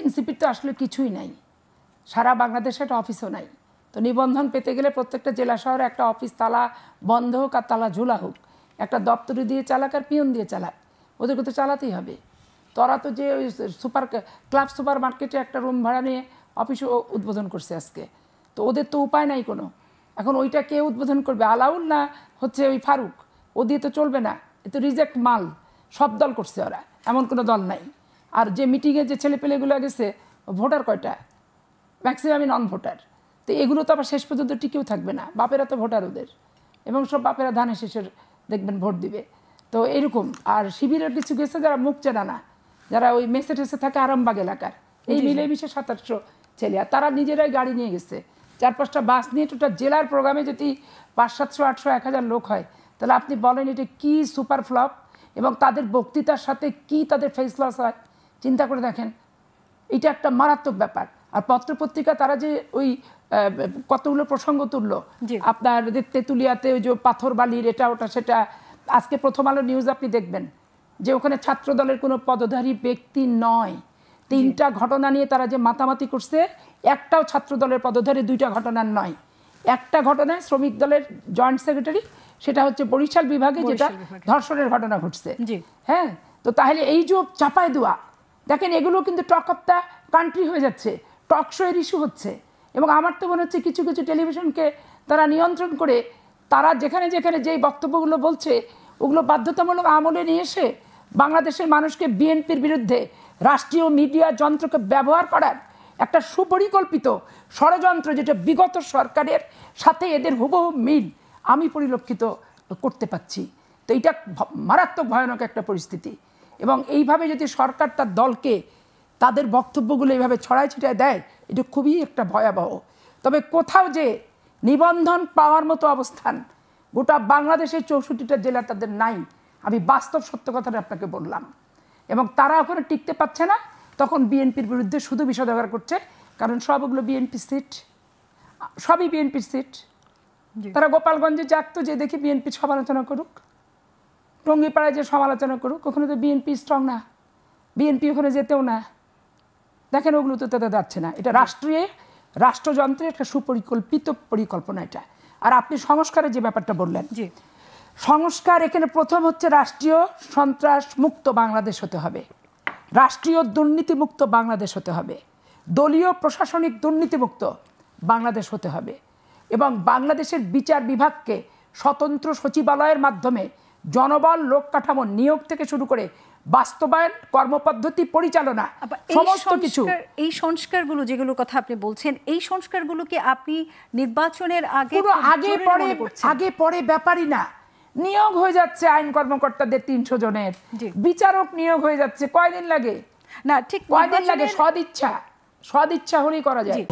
এনসিপির তো আসলে কিছুই নাই, সারা বাংলাদেশে একটা অফিসও নাই। তো নিবন্ধন পেতে গেলে প্রত্যেকটা জেলা শহরে একটা অফিস তালা বন্ধ হোক আর তালা ঝোলা হোক, একটা দপ্তরি দিয়ে চালাক আর পিয়ন দিয়ে চালাক, ওদেরকে তো চালাতেই হবে। তোরা তো যে ওই ক্লাব সুপার মার্কেটে একটা রুম ভাড়া নিয়ে অফিসও উদ্বোধন করছে আজকে, তো ওদের তো উপায় নাই কোনো। এখন ওইটা কে উদ্বোধন করবে, আলাউল না হচ্ছে ওই ফারুক? ও দিয়ে তো চলবে না, এ তো রিজেক্ট মাল, সব দল করছে ওরা, এমন কোনো দল নাই। আর যে মিটিংয়ে যে ছেলেপেলেগুলো গেছে, ভোটার কয়টা? ম্যাক্সিমামই নন ভোটার। তো এগুলো তো আবার শেষ পর্যন্ত টিকেও থাকবে না, বাপেরা তো ভোটার ওদের, এবং সব বাপেরা ধানে শেষের দেখবেন ভোট দিবে। তো এরকম। আর শিবিরের কিছু গেছে যারা মুখ চেনা না, যারা ওই মেসে টেসে থাকে আরামবাগ এলাকার, এই মিলেমিশে 2700 ছেলে, আর তারা নিজেরাই গাড়ি নিয়ে গেছে, 4-5টা বাস নিয়ে। টোটাল জেলার প্রোগ্রামে যদি 500, 700, 1000 লোক হয়, তাহলে আপনি বলেন এটা কি সুপার ফ্লপ, এবং তাদের বক্তৃতার সাথে কি তাদের ফেস লস হয় চিন্তা করে দেখেন। এটা একটা মারাত্মক ব্যাপার। আর পত্রপত্রিকা তারা যে ওই কতগুলো প্রসঙ্গ তুললো, আপনার তেঁতুলিয়াতে ওই যে পাথর বালির এটা ওটা সেটা, আজকে প্রথম আলো নিউজ আপনি দেখবেন যে ওখানে ছাত্র দলের কোনো পদধারী ব্যক্তি নয়, 3টা ঘটনা নিয়ে তারা যে মাতামাতি করছে, একটাও ছাত্র দলের পদধারী 2টা ঘটনার নয়। একটা ঘটনায় শ্রমিক দলের জয়েন্ট সেক্রেটারি, সেটা হচ্ছে বরিশাল বিভাগে, যেটা ধর্ষণের ঘটনা ঘটছে। হ্যাঁ, তো তাহলে এই যে চাপায় দেওয়া, দেখেন এগুলো কিন্তু টক অফ দ্য কান্ট্রি হয়ে যাচ্ছে, টক শো এর ইস্যু হচ্ছে। এবং আমার তো মনে হচ্ছে কিছু কিছু টেলিভিশনকে তারা নিয়ন্ত্রণ করে, তারা যেখানে যেখানে যেই বক্তব্যগুলো বলছে ওগুলো বাধ্যতামূলক আমলে নিয়ে এসে বাংলাদেশের মানুষকে বিএনপির বিরুদ্ধে রাষ্ট্রীয় মিডিয়া যন্ত্রকে ব্যবহার করার একটা সুপরিকল্পিত ষড়যন্ত্র, যেটা বিগত সরকারের সাথে এদের হুবহু মিল আমি পরিলক্ষিত করতে পাচ্ছি। তো এইটা মারাত্মক ভয়ানক একটা পরিস্থিতি। এবং এইভাবে যদি সরকার তার দলকে তাদের বক্তব্যগুলো এইভাবে ছড়ায় ছিটায় দেয়, এটা খুবই একটা ভয়াবহ। তবে কোথাও যে নিবন্ধন পাওয়ার মতো অবস্থান গোটা বাংলাদেশের 64টা জেলা তাদের নাই, আমি বাস্তব সত্য কথাটা আপনাকে বললাম। এবং তারা ওখানে টিকতে পারছে না, তখন বিএনপির বিরুদ্ধে শুধু বিষোদ্গার করছে, কারণ সবগুলো বিএনপি সিট, সবই বিএনপির সিট। তারা গোপালগঞ্জে যাকতো, যে দেখি বিএনপি সমালোচনা করুক, টঙ্গিপাড়ায় যে সমালোচনা করুক, ওখানে তো বিএনপি স্ট্রং না, বিএনপি ওখানে যেতেও না। দেখেন ওগুলো তো তাদের যাচ্ছে না। এটা রাষ্ট্রযন্ত্রের একটা সুপরিকল্পিত পরিকল্পনা এটা। আর আপনি সংস্কারের যে ব্যাপারটা বললেন, সংস্কার এখানে প্রথম হচ্ছে রাষ্ট্রীয় সন্ত্রাস মুক্ত বাংলাদেশ হতে হবে, রাষ্ট্রীয় দুর্নীতিমুক্ত বাংলাদেশ হতে হবে, দলীয় প্রশাসনিক দুর্নীতিমুক্ত বাংলাদেশ হতে হবে, এবং বাংলাদেশের বিচার বিভাগকে স্বতন্ত্র সচিবালয়ের মাধ্যমে জনবল, লোক কাঠামো নিয়োগ থেকে শুরু করে বাস্তবায়ন, কর্মপদ্ধতি পরিচালনা, সমস্ত কিছু। এই সংস্কারগুলো যেগুলোর কথা আপনি বলছেন, এই সংস্কারগুলো কি আপনি নির্বাচনের আগে পরে ব্যাপারই না, নিয়োগ হয়ে যাচ্ছে আইন কর্মকর্তাদের 300 জনের, বিচারক নিয়োগ হয়ে যাচ্ছে, কয়দিন লাগে? না ঠিক কয়দিন লাগে? সদিচ্ছা হলেই করা যায়।